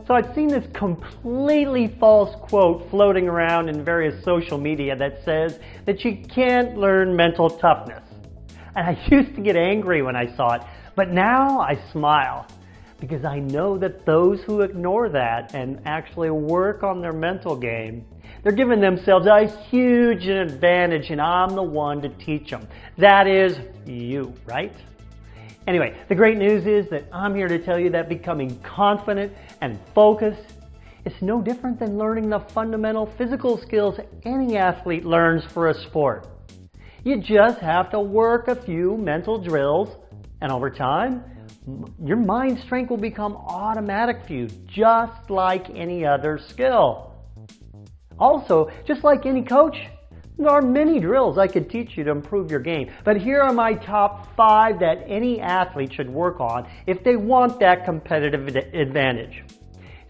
So I've seen this completely false quote floating around in various social media that says that you can't learn mental toughness. And I used to get angry when I saw it, but now I smile because I know that those who ignore that and actually work on their mental game, they're giving themselves a huge advantage, and I'm the one to teach them. That is you, right? Anyway, the great news is that I'm here to tell you that becoming confident and focused is no different than learning the fundamental physical skills any athlete learns for a sport. You just have to work a few mental drills, and over time, your mind strength will become automatic for you, just like any other skill. Also, just like any coach, there are many drills I could teach you to improve your game, but here are my top 5 that any athlete should work on if they want that competitive advantage.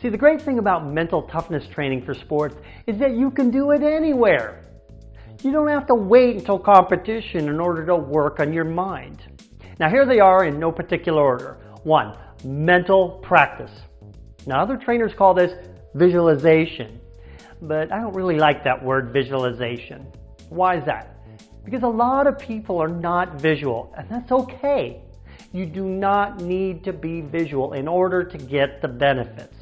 See, the great thing about mental toughness training for sports is that you can do it anywhere. You don't have to wait until competition in order to work on your mind. Now here they are in no particular order. 1, mental practice. Now other trainers call this visualization, but I don't really like that word visualization. Why is that? Because a lot of people are not visual, and that's okay. You do not need to be visual in order to get the benefits.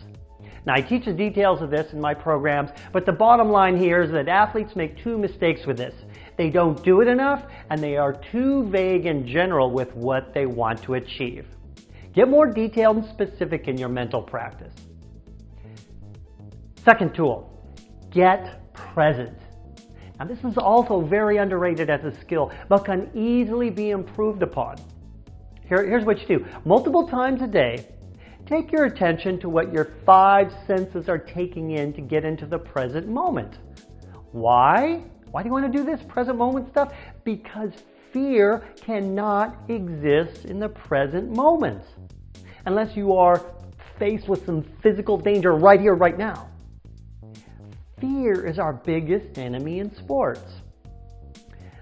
Now I teach the details of this in my programs, but the bottom line here is that athletes make 2 mistakes with this. They don't do it enough, and they are too vague in general with what they want to achieve. Get more detailed and specific in your mental practice. Second tool, get present. Now this is also very underrated as a skill, but can easily be improved upon. Here's what you do. Multiple times a day, take your attention to what your 5 senses are taking in to get into the present moment. Why? Why do you want to do this present moment stuff? Because fear cannot exist in the present moment unless you are faced with some physical danger right here, right now. Fear is our biggest enemy in sports.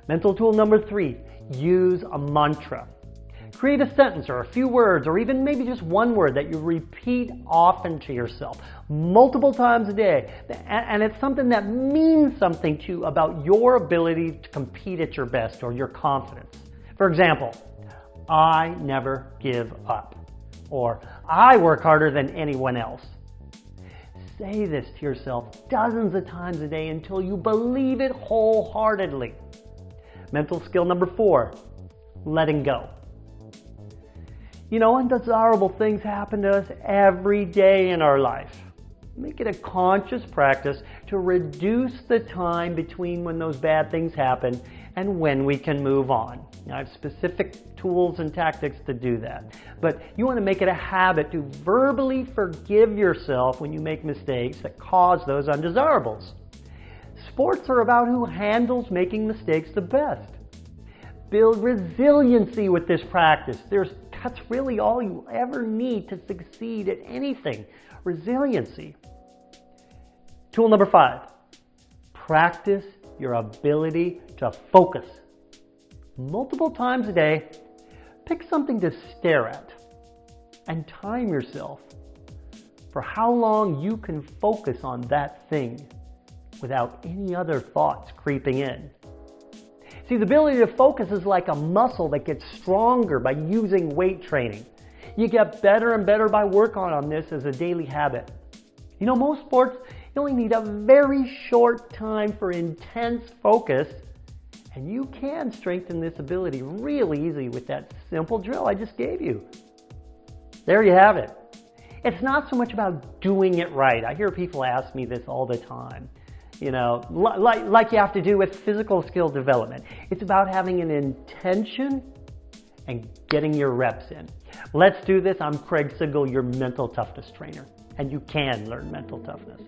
Mental tool number 3, use a mantra. Create a sentence or a few words or even maybe just one word that you repeat often to yourself multiple times a day. And it's something that means something to you about your ability to compete at your best or your confidence. For example, I never give up, or I work harder than anyone else. Say this to yourself dozens of times a day until you believe it wholeheartedly. Mental skill number 4, letting go. You know, undesirable things happen to us every day in our life. Make it a conscious practice to reduce the time between when those bad things happen and when we can move on. Now, I have specific tools and tactics to do that. But you want to make it a habit to verbally forgive yourself when you make mistakes that cause those undesirables. Sports are about who handles making mistakes the best. Build resiliency with this practice. That's really all you ever need to succeed at anything. Resiliency. Tool number 5, practice your ability to focus. Multiple times a day, pick something to stare at and time yourself for how long you can focus on that thing without any other thoughts creeping in. See, the ability to focus is like a muscle that gets stronger by using weight training. You get better and better by working on this as a daily habit. You know, most sports, you only need a very short time for intense focus, and you can strengthen this ability really easy with that simple drill I just gave you. There you have it. It's not so much about doing it right. I hear people ask me this all the time. You know, like you have to do with physical skill development. It's about having an intention and getting your reps in. Let's do this. I'm Craig Sigl, your mental toughness trainer, and you can learn mental toughness.